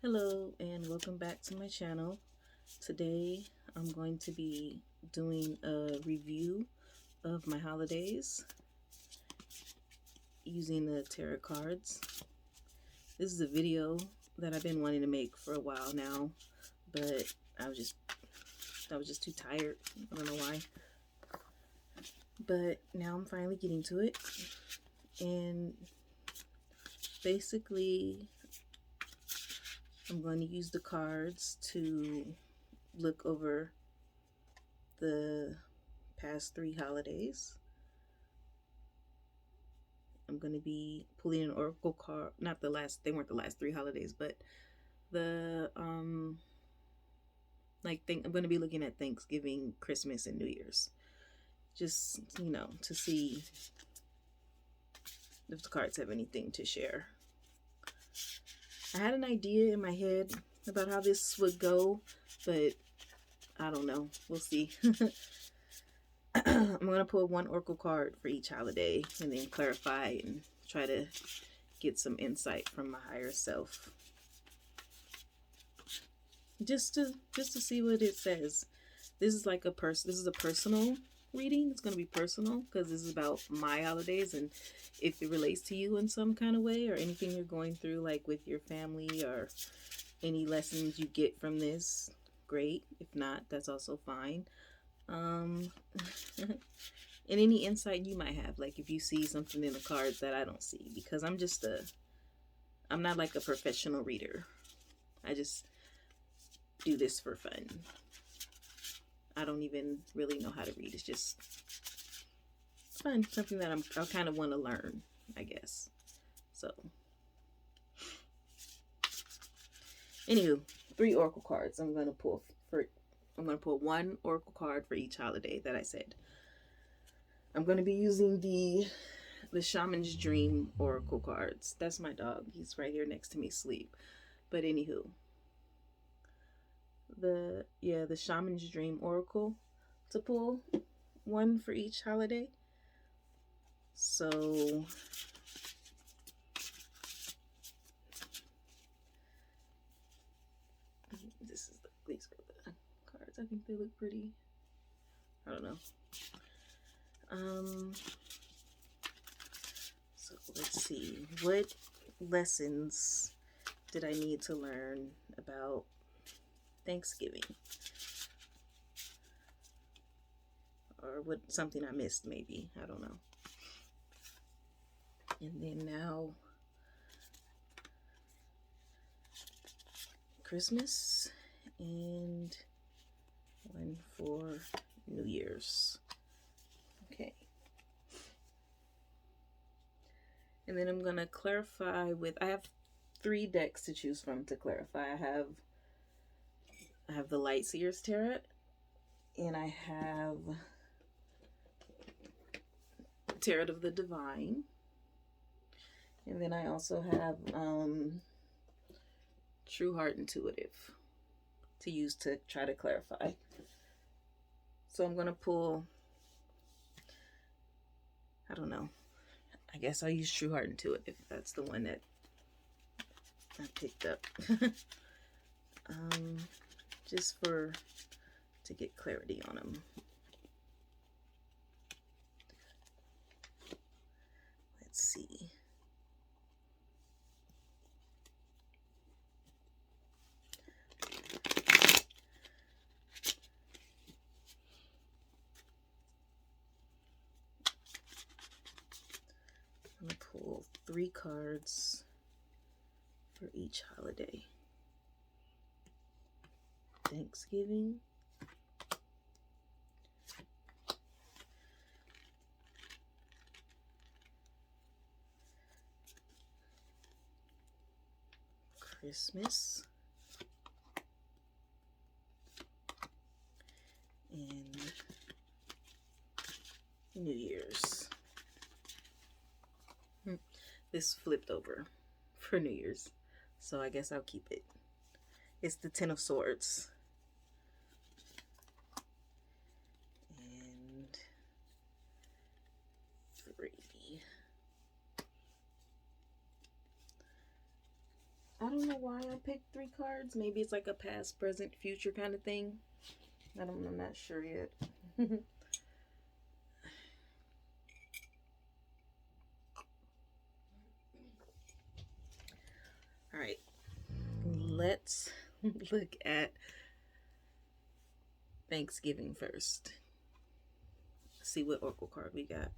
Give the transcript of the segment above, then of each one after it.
Hello and welcome back to my channel. Today I'm going to be doing a review of my holidays using the tarot cards. This is a video that I've been wanting to make for a while now, but I was just too tired. I don't know why. But now I'm finally getting to it. And basically I'm going to use the cards to look over the past 3 holidays. I'm going to be pulling an oracle card, not the last, they weren't the last 3 holidays, but the I'm going to be looking at Thanksgiving, Christmas, and New Year's. Just, to see if the cards have anything to share. I had an idea in my head about how this would go, but I don't know. We'll see. I'm going to pull one oracle card for each holiday and then clarify and try to get some insight from my higher self. Just to see what it says. This is like this is a personal reading. It's going to be personal because this is about my holidays, and if it relates to you in some kind of way or anything you're going through, like with your family or any lessons you get from this, great. If not, that's also fine. And any insight you might have, like if you see something in the cards that I don't see, because I'm not like a professional reader. I just do this for fun. I don't even really know how to read. It's just fun, something that I kind of want to learn, I guess. So, anywho, 3 oracle cards. I'm gonna pull one oracle card for each holiday that I said. I'm gonna be using the Shaman's Dream oracle cards. That's my dog. He's right here next to me asleep. But anywho, the Shaman's Dream oracle to pull one for each holiday. So these are the cards. I think they look pretty. I don't know. So let's see. What lessons did I need to learn about Thanksgiving? Or what something I missed maybe. I don't know. And then now Christmas and one for New Year's. Okay. And then I'm going to clarify I have 3 decks to choose from to clarify. I have the Lightseers Tarot, and I have Tarot of the Divine, and then I also have True Heart Intuitive to use to try to clarify. So I'm going to pull, I don't know, I guess I'll use True Heart Intuitive. That's the one that I picked up. Just to get clarity on them. Let's see. I'm going to pull 3 cards for each holiday. Thanksgiving, Christmas, and New Year's. This flipped over for New Year's, so I guess I'll keep it. It's the Ten of Swords. And 3. I don't know why I picked 3 cards. Maybe it's like a past, present, future kind of thing. I'm not sure yet. All right, let's look at Thanksgiving first. See what oracle card we got.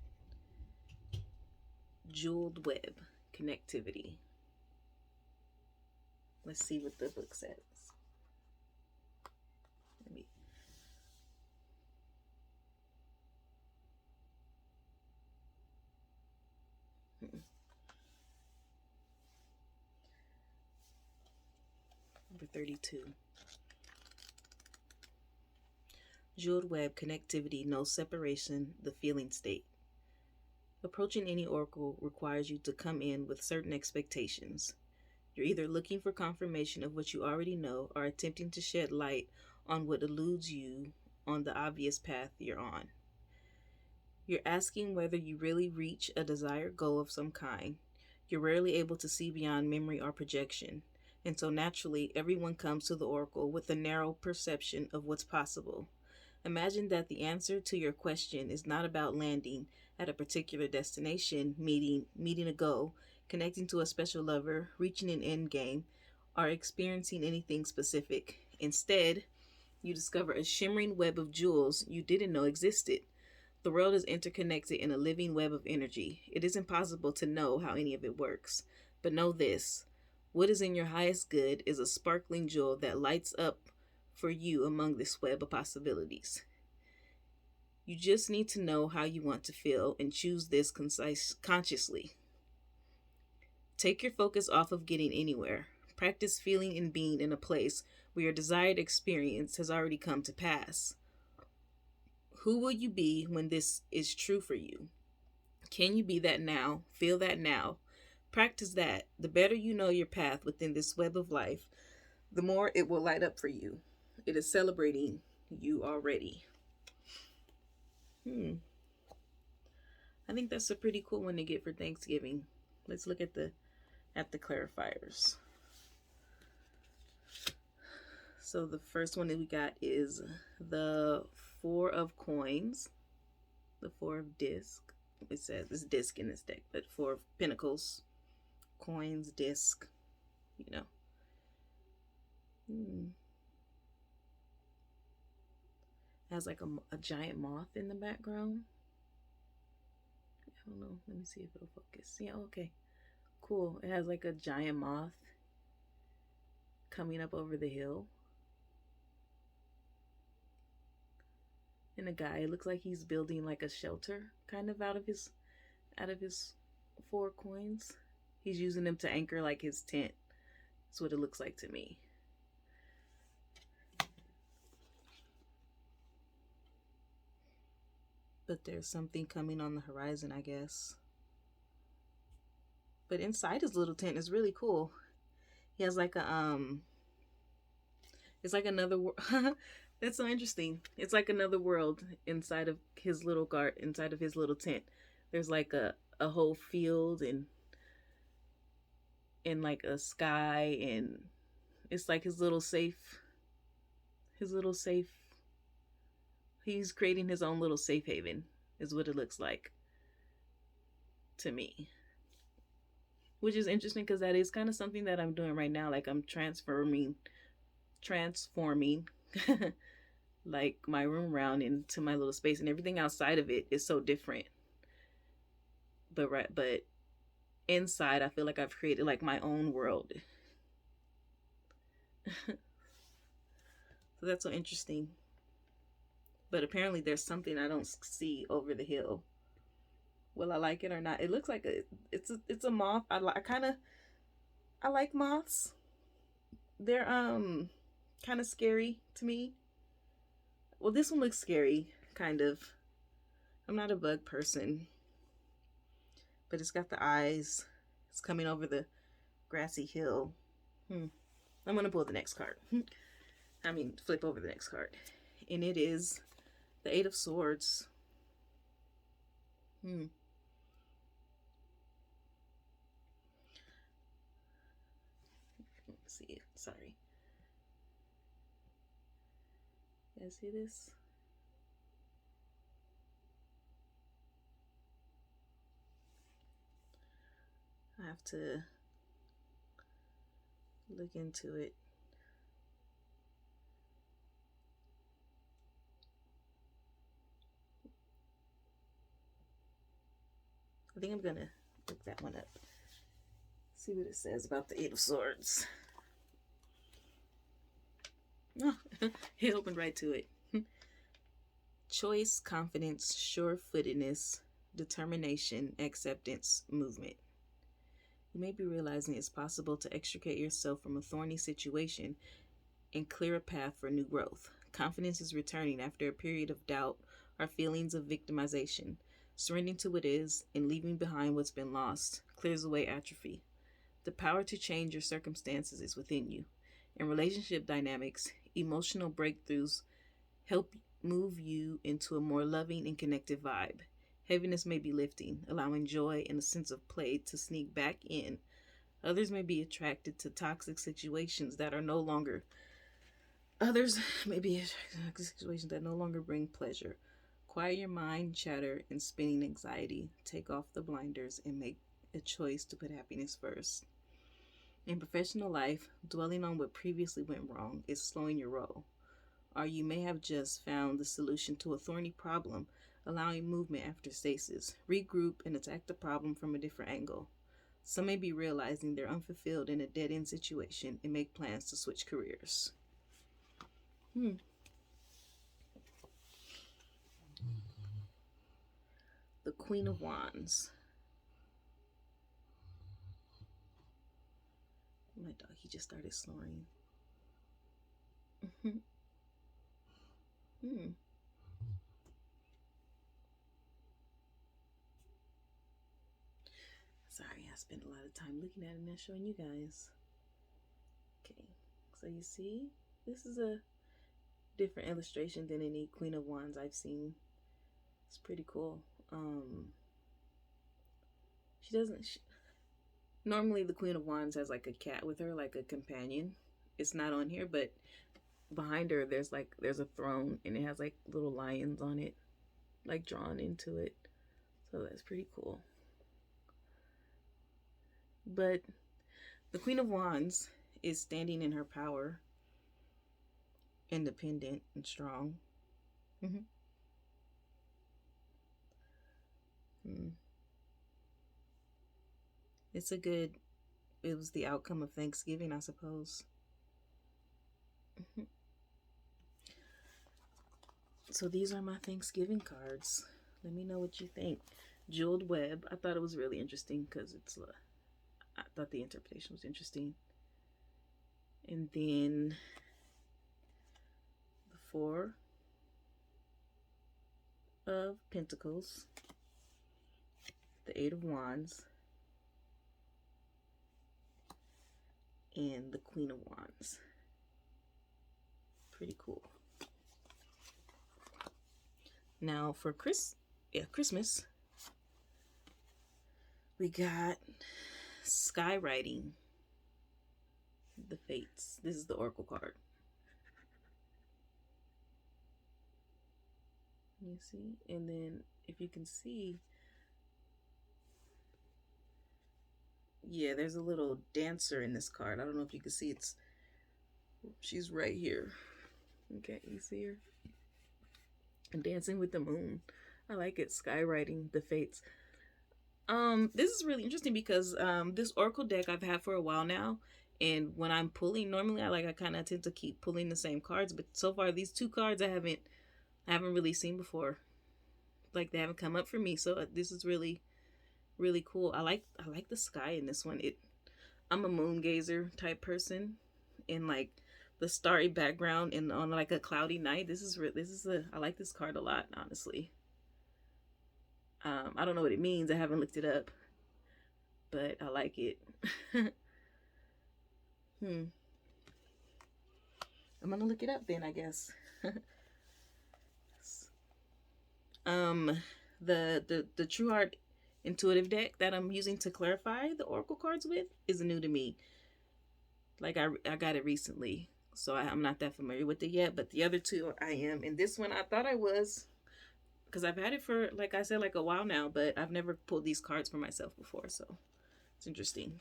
Jeweled web, connectivity. Let's see what the book says. Let me. Number 32. Jeweled web, connectivity, no separation, the feeling state. Approaching any oracle requires you to come in with certain expectations. You're either looking for confirmation of what you already know or attempting to shed light on what eludes you on the obvious path you're on. You're asking whether you really reach a desired goal of some kind. You're rarely able to see beyond memory or projection, and so naturally everyone comes to the oracle with a narrow perception of what's possible. Imagine that the answer to your question is not about landing at a particular destination, meeting a goal, connecting to a special lover, reaching an end game, or experiencing anything specific. Instead, you discover a shimmering web of jewels you didn't know existed. The world is interconnected in a living web of energy. It is impossible to know how any of it works. But know this: what is in your highest good is a sparkling jewel that lights up for you among this web of possibilities. You just need to know how you want to feel and choose this consciously. Take your focus off of getting anywhere. Practice feeling and being in a place where your desired experience has already come to pass. Who will you be when this is true for you? Can you be that now? Feel that now. Practice that. The better you know your path within this web of life, the more it will light up for you. It is celebrating you already. I think that's a pretty cool one to get for Thanksgiving. Let's look at the clarifiers. So the first one that we got is the 4 of coins, the 4 of disc. It says it's disc in this deck, but 4 of pentacles, coins, disc, you know. Has like a giant moth in the background. I don't know. Let me see if it'll focus. Yeah, okay. Cool. It has like a giant moth coming up over the hill. And a guy, it looks like he's building like a shelter kind of out of his 4 coins. He's using them to anchor like his tent. That's what it looks like to me. But there's something coming on the horizon, I guess. But inside his little tent is really cool. He has like a it's like another that's so interesting. It's like another world inside of his little inside of his little tent. There's like a whole field and like a sky, and it's like his little safe. He's creating his own little safe haven, is what it looks like to me. Which is interesting because that is kind of something that I'm doing right now. Like I'm transforming like my room around into my little space, and everything outside of it is so different. But inside I feel like I've created like my own world. So that's so interesting. But apparently there's something I don't see over the hill. Will I like it or not? It looks like it's a moth. I like moths. They're kind of scary to me. Well, this one looks scary, kind of. I'm not a bug person. But it's got the eyes. It's coming over the grassy hill. I'm going to pull the next card. Flip over the next card. And it is the 8 of Swords. see it. Sorry. You guys see this? I have to look into it. I think I'm gonna look that one up. See what it says about the Eight of Swords. Oh, it opened right to it. Choice, confidence, sure-footedness, determination, acceptance, movement. You may be realizing it's possible to extricate yourself from a thorny situation and clear a path for new growth. Confidence is returning after a period of doubt or feelings of victimization. Surrendering to what is and leaving behind what's been lost clears away atrophy. The power to change your circumstances is within you. In relationship dynamics, emotional breakthroughs help move you into a more loving and connected vibe. Heaviness may be lifting, allowing joy and a sense of play to sneak back in. Others may be attracted to toxic situations that are no longer Others may be attracted to situations that no longer bring pleasure. Quiet your mind, chatter, and spinning anxiety. Take off the blinders and make a choice to put happiness first. In professional life, dwelling on what previously went wrong is slowing your roll, or you may have just found the solution to a thorny problem, allowing movement after stasis. Regroup and attack the problem from a different angle. Some may be realizing they're unfulfilled in a dead-end situation and make plans to switch careers. The Queen of Wands. My dog, he just started snoring. Sorry, I spent a lot of time looking at it and not showing you guys. Okay, so you see, this is a different illustration than any Queen of Wands I've seen. It's pretty cool. Normally the Queen of Wands has like a cat with her, like a companion. It's not on here, but behind her there's a throne and it has like little lions on it, like drawn into it. So that's pretty cool. But the Queen of Wands is standing in her power, independent and strong. It was the outcome of Thanksgiving, I suppose. So these are my Thanksgiving cards. Let me know what you think. Jeweled Web. I thought it was really interesting because I thought the interpretation was interesting. And then the Four of Pentacles, the Eight of Wands, and the Queen of Wands. Pretty cool. Now for Christmas, we got Skywriting, the Fates. This is the Oracle card. You see? And then if you can see, yeah, there's a little dancer in this card. I don't know if you can see, she's right here. Okay, you see her? And Dancing with the Moon. I like it. Skywriting, the Fates. This is really interesting because this Oracle deck I've had for a while now, and when I'm pulling, normally I kind of tend to keep pulling the same cards, but so far these two cards I haven't really seen before. Like they haven't come up for me, so this is really, really cool. I like the sky in this one. I'm a moon gazer type person, and like the starry background and on like a cloudy night. I like this card a lot, honestly. I don't know what it means. I haven't looked it up, but I like it. I'm gonna look it up then, I guess. The True Heart Intuitive deck that I'm using to clarify the Oracle cards with is new to me. Like I got it recently, so I'm not that familiar with it yet. But the other two I am. And this one I thought I was, because I've had it for, like I said, like a while now, but I've never pulled these cards for myself before, so it's interesting.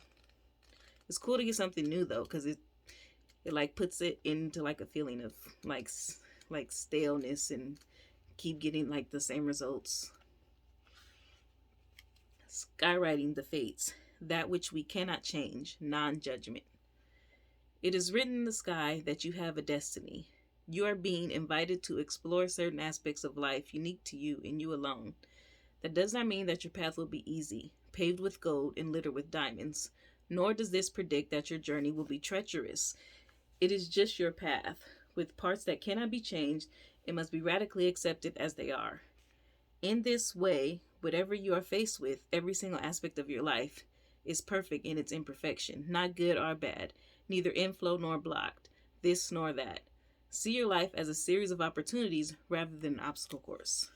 It's cool to get something new though, because it like puts it into like a feeling of like staleness and keep getting like the same results. Skywriting the fates, that which we cannot change, non-judgment. It is written in the sky that you have a destiny. You are being invited to explore certain aspects of life unique to you and you alone. That does not mean that your path will be easy, paved with gold and littered with diamonds, nor does this predict that your journey will be treacherous. It is just your path, with parts that cannot be changed and must be radically accepted as they are. In this way, whatever you are faced with, every single aspect of your life, is perfect in its imperfection, not good or bad, neither inflow nor blocked, this nor that. See your life as a series of opportunities rather than an obstacle course.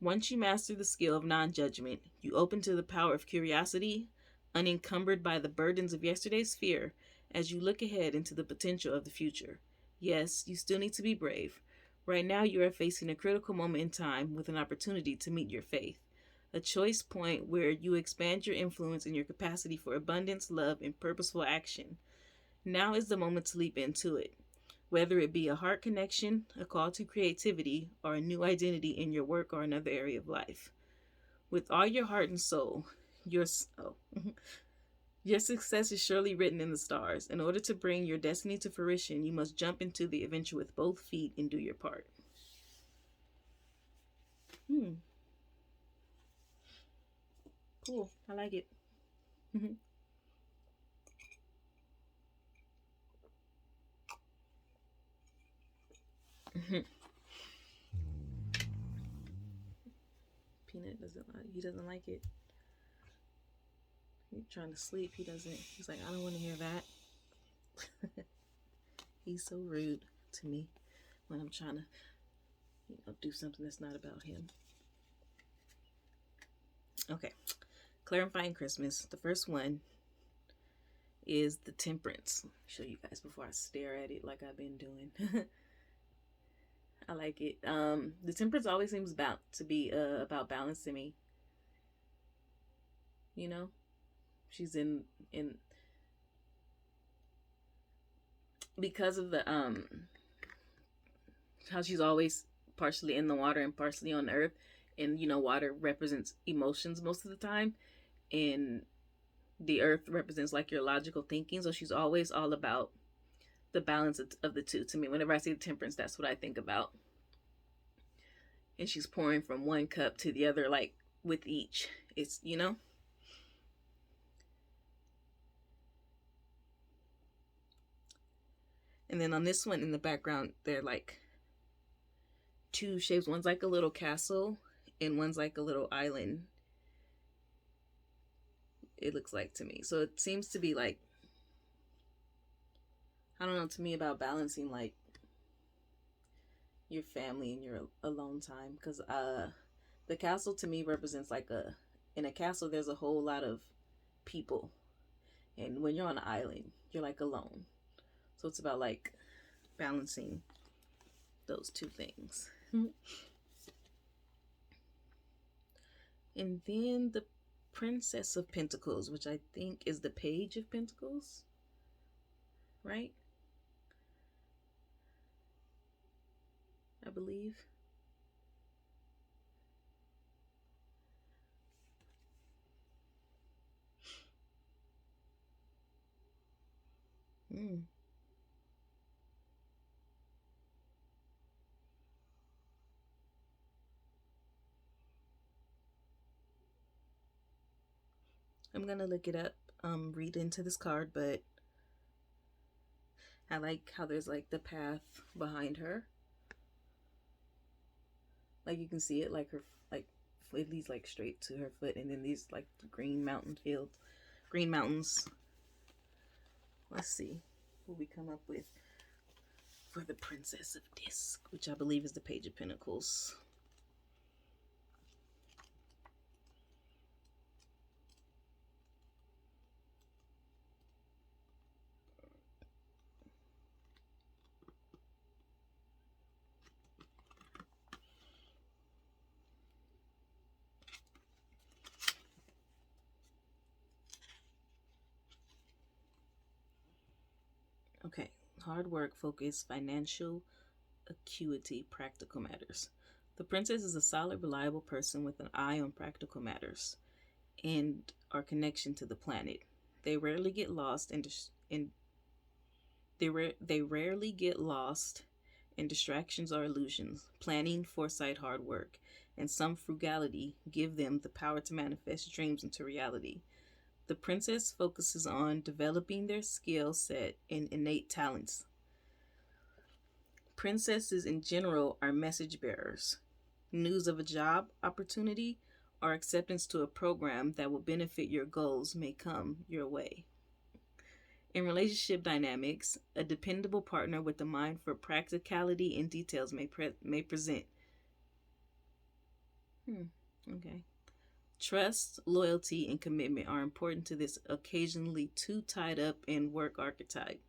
Once you master the skill of non-judgment, you open to the power of curiosity, unencumbered by the burdens of yesterday's fear, as you look ahead into the potential of the future. Yes, you still need to be brave. Right now, you are facing a critical moment in time with an opportunity to meet your faith, a choice point where you expand your influence and your capacity for abundance, love, and purposeful action. Now is the moment to leap into it. Whether it be a heart connection, a call to creativity, or a new identity in your work or another area of life. With all your heart and soul, your success is surely written in the stars. In order to bring your destiny to fruition, you must jump into the adventure with both feet and do your part. Cool. I like it. Peanut doesn't like it. He's trying to sleep. He's like, I don't want to hear that. He's so rude to me when I'm trying to, do something that's not about him. Okay. Clarifying Christmas. The first one is the Temperance. I'll show you guys before I stare at it like I've been doing. I like it. The Temperance always seems to be about balance to me. You know, she's in because of the how she's always partially in the water and partially on the earth, and water represents emotions most of the time, and the earth represents like your logical thinking. So she's always all about the balance of the two. To me, whenever I see the Temperance, that's what I think about. And she's pouring from one cup to the other, like with each. It's And then on this one in the background, they're like two shapes. One's like a little castle and one's like a little island. It looks like to me. So it seems to be like, I don't know, to me about balancing like your family and your alone time. Because the castle to me represents like in a castle there's a whole lot of people. And when you're on an island, you're like alone. So it's about like balancing those two things. And then the Princess of Pentacles, which I think is the Page of Pentacles, right? I believe. I'm gonna look it up, read into this card, but I like how there's like the path behind her. Like you can see it, like it leads like straight to her foot, and then these like green mountains. Let's see what we come up with for the Princess of Disc, which I believe is the Page of Pentacles. Okay. Hard work, focus, financial acuity, practical matters. The princess is a solid, reliable person with an eye on practical matters and our connection to the planet. They rarely get lost in they rarely get lost in distractions or illusions. Planning, foresight, hard work, and some frugality give them the power to manifest dreams into reality. The princess focuses on developing their skill set and innate talents. Princesses in general are message bearers. News of a job opportunity or acceptance to a program that will benefit your goals may come your way. In relationship dynamics, a dependable partner with a mind for practicality and details may present. Okay. Trust, loyalty, and commitment are important to this occasionally too tied up in work archetype.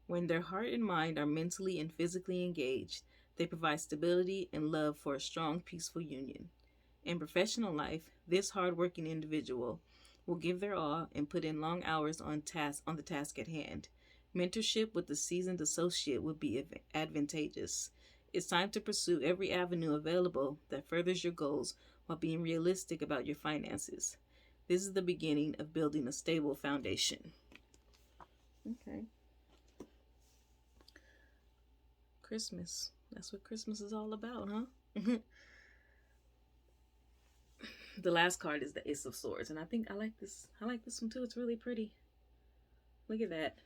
When their heart and mind are mentally and physically engaged, they provide stability and love for a strong, peaceful union. In professional life, this hardworking individual will give their all and put in long hours on the task at hand. Mentorship with a seasoned associate would be advantageous. It's time to pursue every avenue available that furthers your goals while being realistic about your finances. This is the beginning of building a stable foundation. Okay. Christmas. That's what Christmas is all about, huh? The last card is the Ace of Swords, and I think I like this. I like this one too. It's really pretty. Look at that.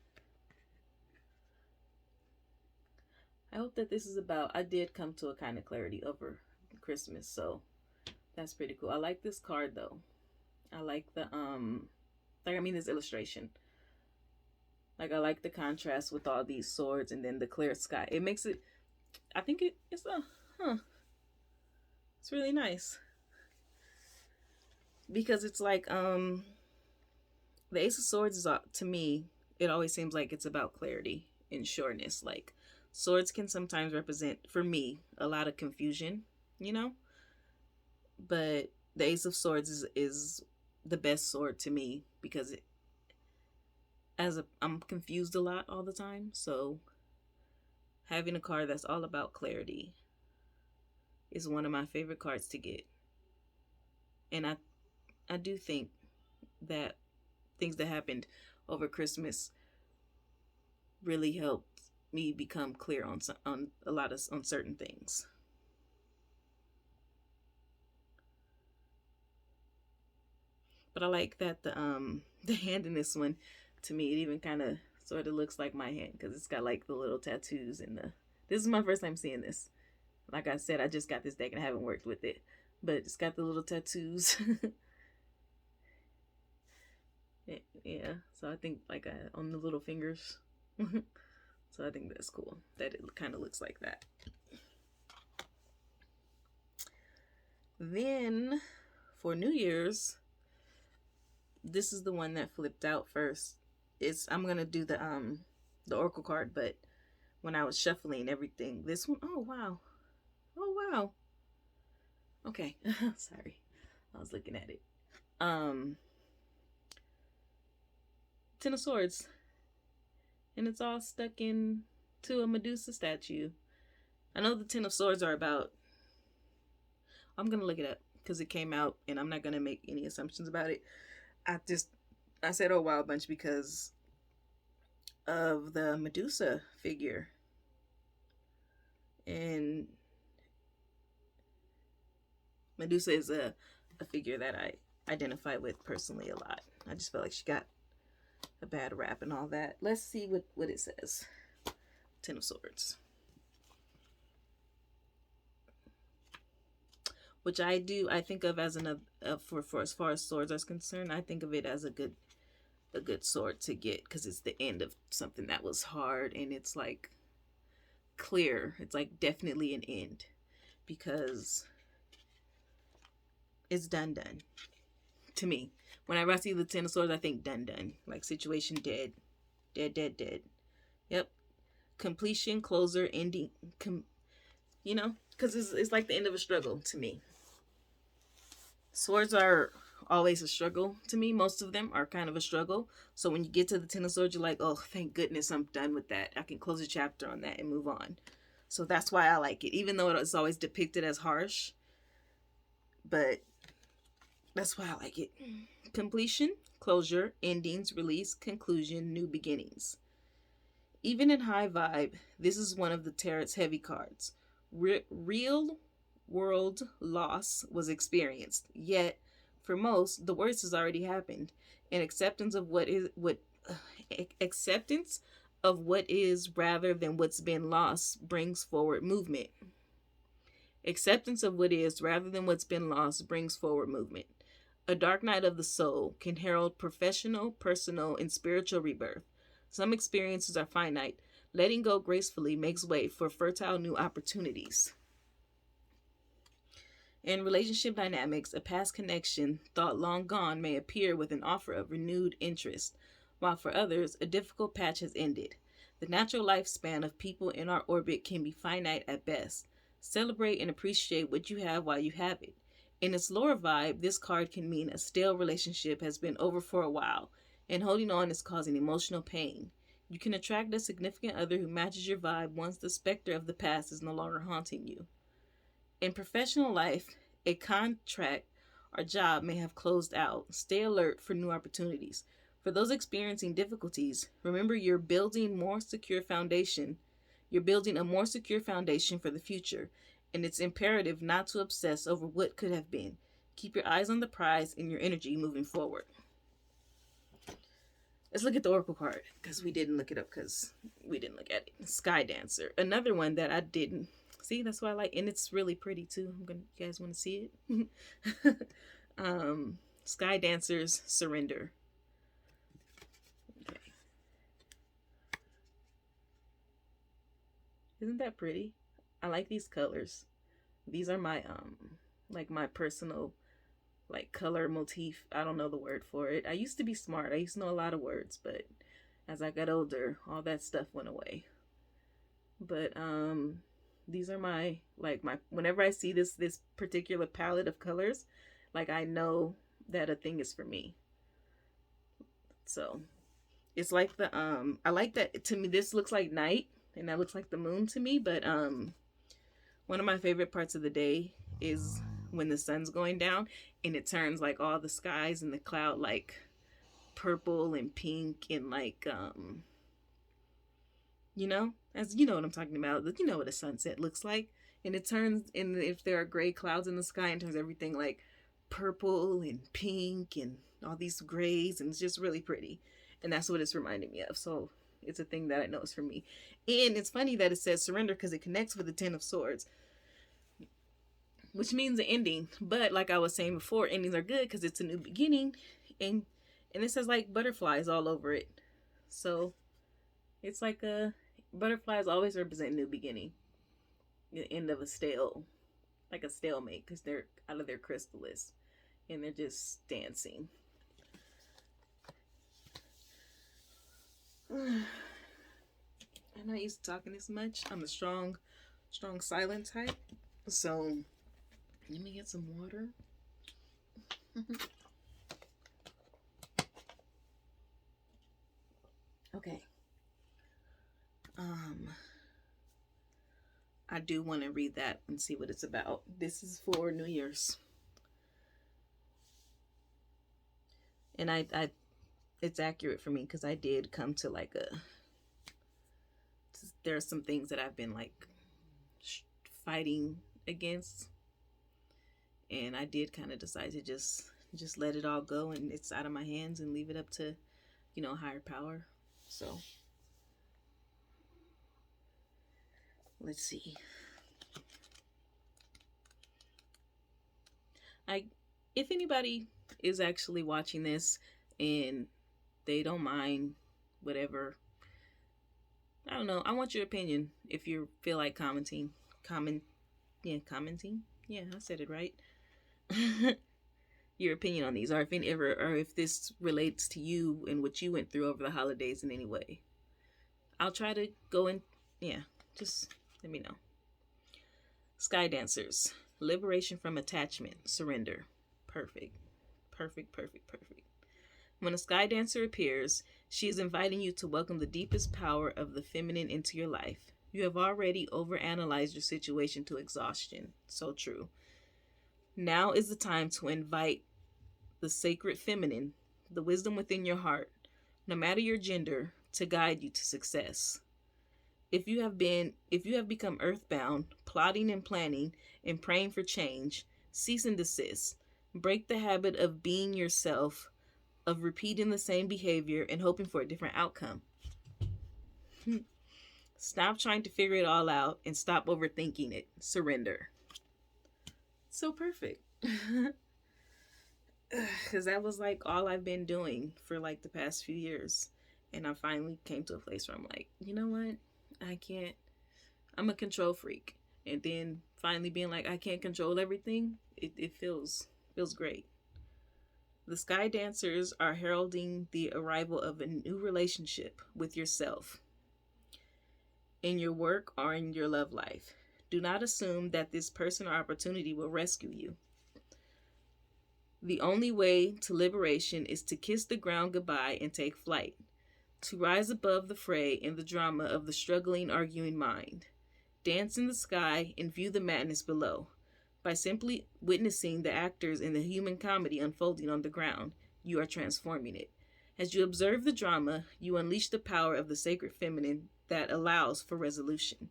I hope that this is about. I did come to a kind of clarity over Christmas, so that's pretty cool. I like this card though. I like the this illustration. Like I like the contrast with all these swords and then the clear sky. It makes it. I think it's It's really nice because it's like the Ace of Swords is to me. It always seems like it's about clarity and sureness. Like swords can sometimes represent for me a lot of confusion, you know. But the Ace of Swords is the best sword to me because I'm confused a lot all the time. So having a card that's all about clarity is one of my favorite cards to get. And I do think that things that happened over Christmas really helped me become clear on a lot of on certain things. But I like that the hand in this one, to me, it even kind of sort of looks like my hand because it's got like the little tattoos and the. This is my first time seeing this. Like I said, I just got this deck and I haven't worked with it, but it's got the little tattoos. Yeah, so I think like on the little fingers. So I think that's cool that it kind of looks like that. Then for New Year's, this is the one that flipped out first. I'm gonna do the Oracle card, but when I was shuffling everything, this one, oh wow. Okay, sorry, I was looking at it. Ten of Swords, and it's all stuck into a Medusa statue. I know the Ten of Swords are about. I'm gonna look it up because it came out, and I'm not gonna make any assumptions about it. I said oh wow a bunch because of the Medusa figure, and Medusa is a figure that I identify with personally a lot. I just feel like she got a bad rap and all that. Let's see what it says. Ten of Swords. Which I think of as for as far as swords are concerned, I think of it as a good sword to get because it's the end of something that was hard and it's like clear. It's like definitely an end because it's done to me. Whenever I see the Ten of Swords, I think done. Like situation dead. Yep. Completion, closer, ending. Because it's like the end of a struggle to me. Swords are always a struggle to me. Most of them are kind of a struggle. So when you get to the Ten of Swords, you're like, oh, thank goodness I'm done with that. I can close a chapter on that and move on. So that's why I like it, even though it's always depicted as harsh. But that's why I like it. Completion, closure, endings, release, conclusion, new beginnings. Even in high vibe, this is one of the tarot's heavy cards. Real world loss was experienced, yet for most, the worst has already happened, and acceptance of acceptance of what is rather than what's been lost brings forward movement. Acceptance of what is rather than what's been lost brings forward movement. A dark night of the soul can herald professional, personal, and spiritual rebirth. Some experiences are finite. Letting go gracefully makes way for fertile new opportunities. In relationship dynamics, a past connection thought long gone may appear with an offer of renewed interest, while for others, a difficult patch has ended. The natural lifespan of people in our orbit can be finite at best. Celebrate and appreciate what you have while you have it. In its lower vibe, this card can mean a stale relationship has been over for a while, and holding on is causing emotional pain. You can attract a significant other who matches your vibe once the specter of the past is no longer haunting you. In professional life, a contract or job may have closed out. Stay alert for new opportunities. For those experiencing difficulties, remember you're building a more secure foundation for the future, and it's imperative not to obsess over what could have been. Keep your eyes on the prize and your energy moving forward. Let's look at the Oracle card, because we didn't look it up because we didn't look at it. Sky Dancer. Another one that I didn't. See, that's why I like, and it's really pretty too. You guys want to see it? Sky Dancer's Surrender. Okay. Isn't that pretty? I like these colors. These are my like my personal like color motif. I don't know the word for it. I used to be smart. I used to know a lot of words, but as I got older, all that stuff went away. But these are my whenever I see this particular palette of colors, like I know that a thing is for me. So it's like the I like that. To me this looks like night and that looks like the moon to me, but one of my favorite parts of the day is when the sun's going down and it turns like all the skies and the cloud like purple and pink and like you know, as you know what I'm talking about. You know what a sunset looks like. And it turns, and if there are gray clouds in the sky, it turns everything like purple and pink and all these grays, and it's just really pretty. And that's what it's reminding me of. So it's a thing that I know is for me. And it's funny that it says surrender because it connects with the Ten of Swords, which means an ending. But like I was saying before, endings are good because it's a new beginning. And it says like butterflies all over it. So it's like butterflies always represent new beginning, the end of a stalemate, because they're out of their chrysalis and they're just dancing. I'm not used to talking this much. I'm a strong silent type. So let me get some water. Okay. I do want to read that and see what it's about. This is for New Year's. And I it's accurate for me because I did come to like there are some things that I've been like fighting against, and I did kind of decide to just let it all go, and it's out of my hands, and leave it up to, you know, higher power. So let's see. If anybody is actually watching this and they don't mind whatever, I don't know, I want your opinion. If you feel like commenting. Yeah, I said it right. Your opinion on these, or if this relates to you and what you went through over the holidays in any way. I'll try to go in. Yeah, just let me know. Sky Dancers. Liberation from attachment. Surrender. Perfect. Perfect, perfect, perfect. When a sky dancer appears, she is inviting you to welcome the deepest power of the feminine into your life. You have already overanalyzed your situation to exhaustion. So true. Now is the time to invite the sacred feminine, the wisdom within your heart, no matter your gender, to guide you to success. If you have become earthbound, plotting and planning and praying for change, cease and desist. Break the habit of being yourself, of repeating the same behavior and hoping for a different outcome. Stop trying to figure it all out and stop overthinking it. Surrender. So perfect. Because that was like all I've been doing for like the past few years. And I finally came to a place where I'm like, you know what? I can't. I'm a control freak. And then finally being like, I can't control everything. It feels great. The sky dancers are heralding the arrival of a new relationship with yourself in your work or in your love life. Do not assume that this person or opportunity will rescue you. The only way to liberation is to kiss the ground goodbye and take flight, to rise above the fray and the drama of the struggling, arguing mind. Dance in the sky and view the madness below. By simply witnessing the actors in the human comedy unfolding on the ground, you are transforming it. As you observe the drama, you unleash the power of the sacred feminine that allows for resolution.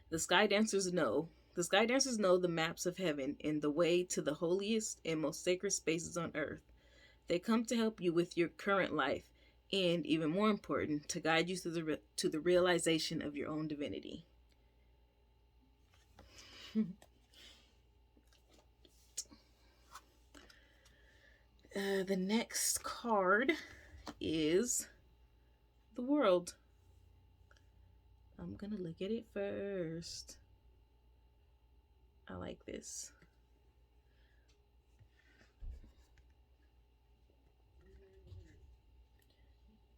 The sky dancers know the maps of heaven and the way to the holiest and most sacred spaces on earth. They come to help you with your current life and, even more important, to guide you to the realization of your own divinity. The next card is the world. I'm gonna look at it first. I like this.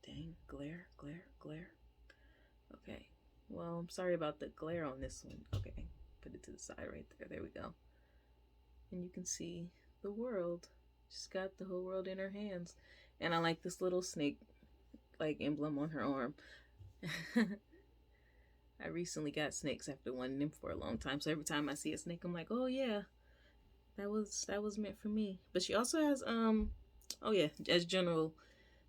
Dang, glare. Okay. Well, I'm sorry about the glare on this one. Okay, put it to the side right there. There we go. And you can see the world. She's got the whole world in her hands. And I like this little snake like emblem on her arm. I recently got snakes after wanting them for a long time. So every time I see a snake, I'm like, oh yeah, that was meant for me. But she also has as general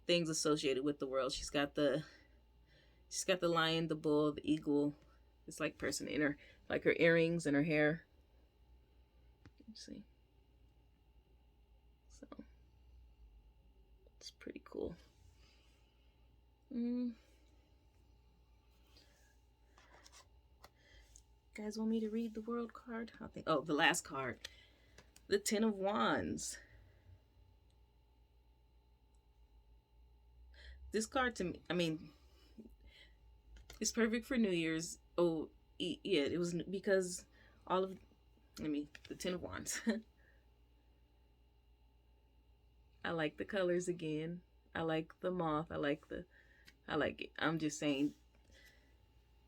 things associated with the world. She's got the lion, the bull, the eagle. It's like person in her, like her earrings and her hair. Let's see. So it's pretty cool. Guys want me to read the world card? I think. Oh, the last card, the Ten of Wands. This card to me, I mean, it's perfect for New Year's. Oh, yeah, it was because the Ten of Wands. I like the colors again. I like the moth. I like it. I'm just saying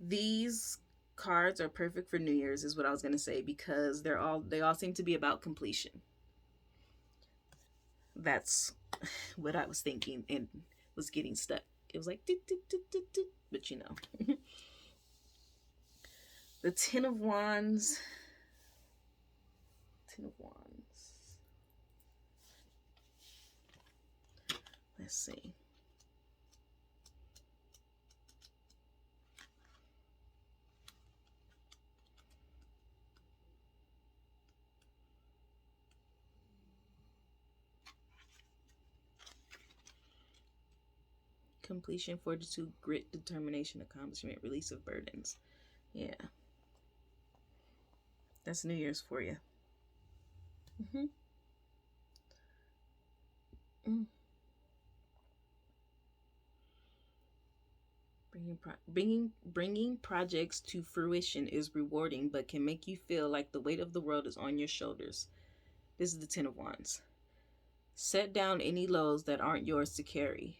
these cards are perfect for New Year's is what I was going to say, because they all seem to be about completion. That's what I was thinking and was getting stuck. It was like but you know. The Ten of Wands. Let's see. Completion, fortitude, grit, determination, accomplishment, release of burdens. Yeah. That's New Year's for you. Bringing projects to fruition is rewarding, but can make you feel like the weight of the world is on your shoulders. This is the Ten of Wands. Set down any loads that aren't yours to carry.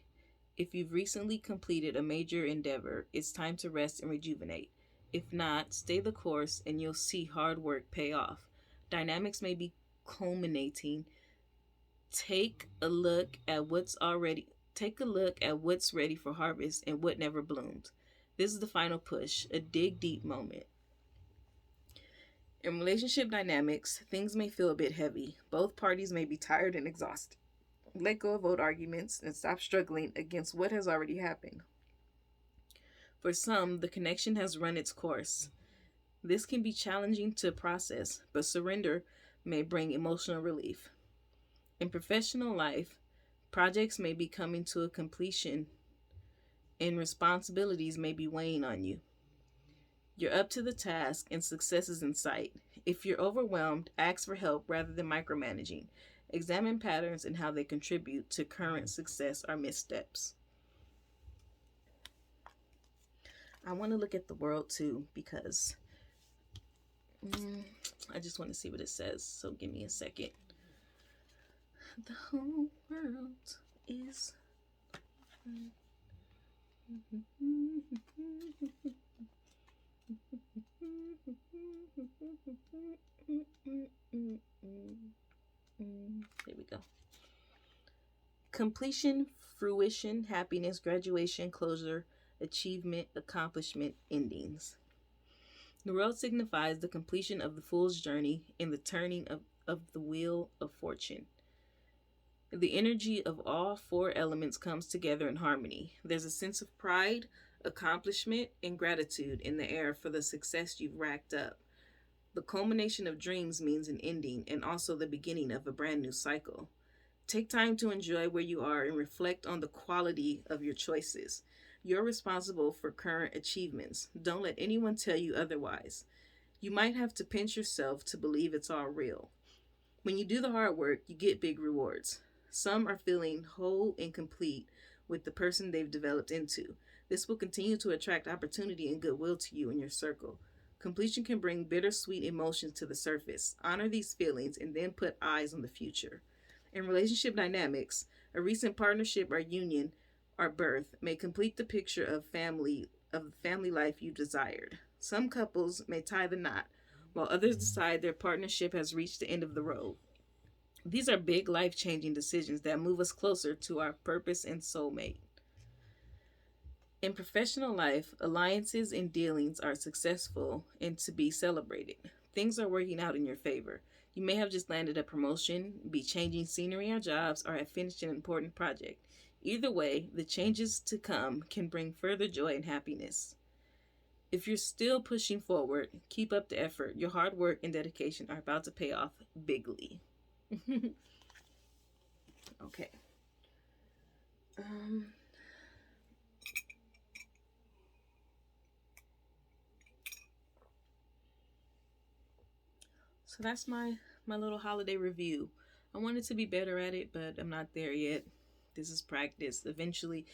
If you've recently completed a major endeavor, it's time to rest and rejuvenate. If not, stay the course and you'll see hard work pay off. Dynamics may be culminating Take a look at what's already Take a look at what's ready for harvest and what never bloomed. This is the final push, a dig deep moment. In relationship dynamics, things may feel a bit heavy. Both parties may be tired and exhausted. Let go of old arguments and stop struggling against what has already happened. For some, the connection has run its course. This can be challenging to process, but surrender may bring emotional relief. In professional life, projects may be coming to a completion and responsibilities may be weighing on you. You're up to the task and success is in sight. If you're overwhelmed, ask for help rather than micromanaging. Examine patterns and how they contribute to current success or missteps. I want to look at the world too because I just want to see what it says. So give me a second. The whole world is. Here we go. Completion, fruition, happiness, graduation, closure, achievement, accomplishment, endings. The world signifies the completion of the fool's journey and the turning of the wheel of fortune. The energy of all four elements comes together in harmony. There's a sense of pride, accomplishment, and gratitude in the air for the success you've racked up. The culmination of dreams means an ending and also the beginning of a brand new cycle. Take time to enjoy where you are and reflect on the quality of your choices. You're responsible for current achievements. Don't let anyone tell you otherwise. You might have to pinch yourself to believe it's all real. When you do the hard work, you get big rewards. Some are feeling whole and complete with the person they've developed into. This will continue to attract opportunity and goodwill to you and your circle. Completion can bring bittersweet emotions to the surface. Honor these feelings and then put eyes on the future. In relationship dynamics, a recent partnership or union or birth may complete the picture of the family life you desired. Some couples may tie the knot, while others decide their partnership has reached the end of the road. These are big life-changing decisions that move us closer to our purpose and soulmate. In professional life, alliances and dealings are successful and to be celebrated. Things are working out in your favor. You may have just landed a promotion, be changing scenery or jobs, or have finished an important project. Either way, the changes to come can bring further joy and happiness. If you're still pushing forward, keep up the effort. Your hard work and dedication are about to pay off bigly. Okay. So that's my little holiday review. I wanted to be better at it, but I'm not there yet. This is practice. Eventually,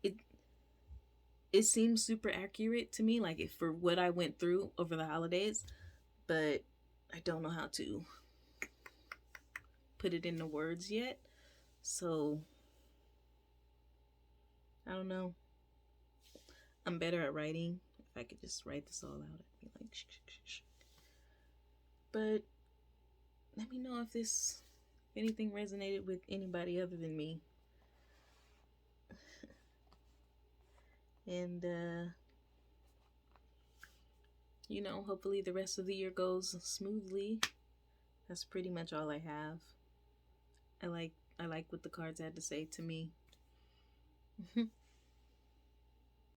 it seems super accurate to me, like for what I went through over the holidays, but I don't know how to put it into words yet. So I don't know. I'm better at writing. If I could just write this all out, I'd be like, shh. But let me know if anything resonated with anybody other than me. And hopefully the rest of the year goes smoothly. That's pretty much all I have. I like what the cards had to say to me.